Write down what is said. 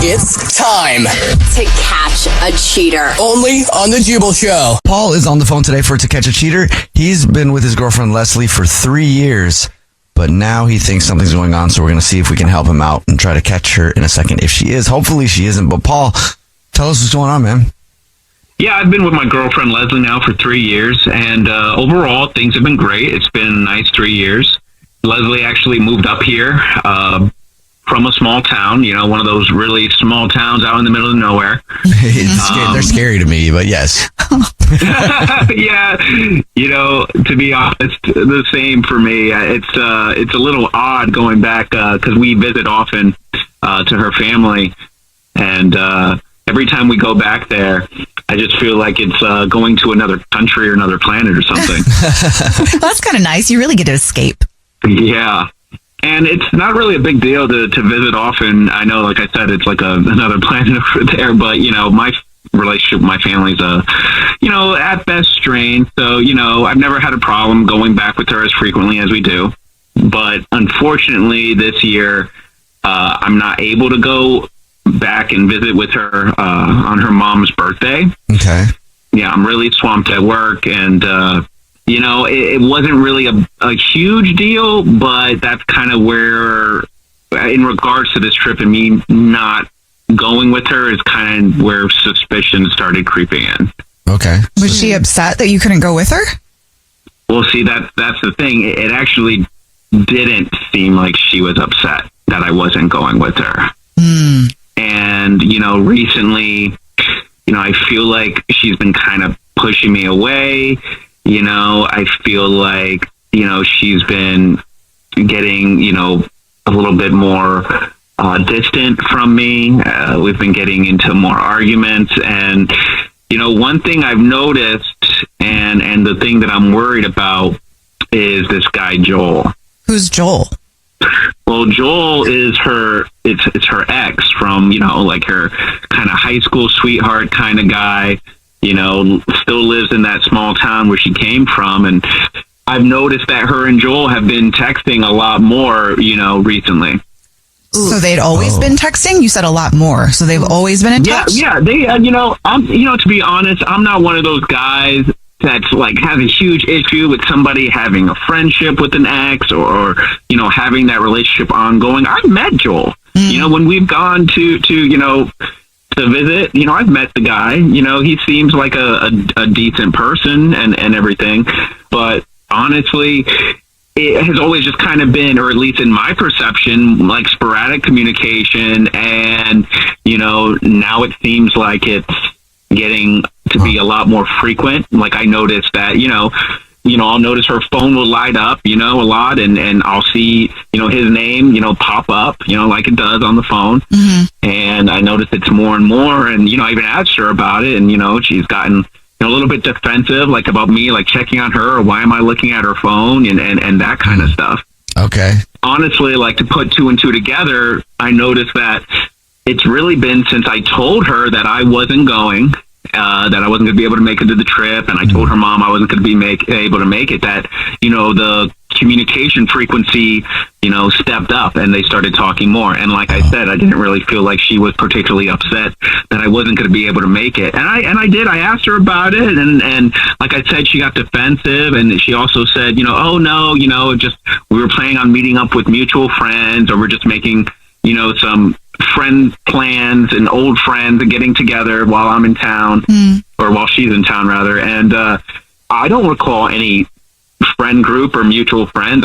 It's time to catch a cheater. only on the Jubal Show. Paul is on the phone today for To Catch a Cheater. He's been with his girlfriend Leslie for 3 years, but now he thinks something's going on, so we're going to see if we can help him out and try to catch her in a second if she is. Hopefully she isn't, but Paul, tell us what's going on, man. Yeah, I've been with my girlfriend Leslie now for 3 years, and overall things have been great. It's been a nice 3 years. Leslie actually moved up here from a small town, one of those really small towns out in the middle of nowhere. They're scary to me, but yes. Yeah, to be honest, the same for me. It's a little odd going back because we visit often to her family, and every time we go back there, I just feel like it's going to another country or another planet or something. Well, that's kind of nice. You really get to escape. Yeah. And it's not really a big deal to visit often. I know, like I said, it's like another planet over there, but, my relationship with my family's, at best strained. So, I've never had a problem going back with her as frequently as we do. But unfortunately, this year, I'm not able to go back and visit with her on her mom's birthday. Okay. Yeah, I'm really swamped at work, and it wasn't really a huge deal, but that's kind of where, in regards to this trip and me not going with her, is kind of where suspicion started creeping in. Okay. Was she upset that you couldn't go with her? Well, see, that's the thing. It actually didn't seem like she was upset that I wasn't going with her. Mm. And, recently, I feel like she's been kind of pushing me away. I feel like, she's been getting, a little bit more distant from me. We've been getting into more arguments. And, one thing I've noticed and the thing that I'm worried about is this guy, Joel. Who's Joel? Well, Joel is it's her ex from, like her kind of high school sweetheart kind of guy, still lives in that small town where she came from. And I've noticed that her and Joel have been texting a lot more, recently. So they'd always been texting? You said a lot more. So they've always been in touch? Yeah. They, I'm, to be honest, I'm not one of those guys that's like has a huge issue with somebody having a friendship with an ex or having that relationship ongoing. I've met Joel, when we've gone to visit, I've met the guy, he seems like a decent person and everything, but honestly, it has always just kind of been, or at least in my perception, like sporadic communication. And, now it seems like it's getting to be a lot more frequent. Like I noticed that, I'll notice her phone will light up, a lot, and I'll see, his name, pop up, like it does on the phone. Mm-hmm. And I notice it's more and more. And, I even asked her about it, and, she's gotten a little bit defensive, like about me, like checking on her, or why am I looking at her phone and that kind of stuff. Okay. Honestly, like to put two and two together, I noticed that it's really been since I told her that I wasn't going, that I wasn't going to be able to make it to the trip, and I told her mom I wasn't going to be able to make it, that, the communication frequency, stepped up and they started talking more. And like I said, I didn't really feel like she was particularly upset that I wasn't going to be able to make it. And I asked her about it, and like I said, she got defensive, and she also said, oh no, just we were planning on meeting up with mutual friends, or we're just making, some friend plans and old friends and getting together while I'm in town, or while she's in town rather. And I don't recall any friend group or mutual friends.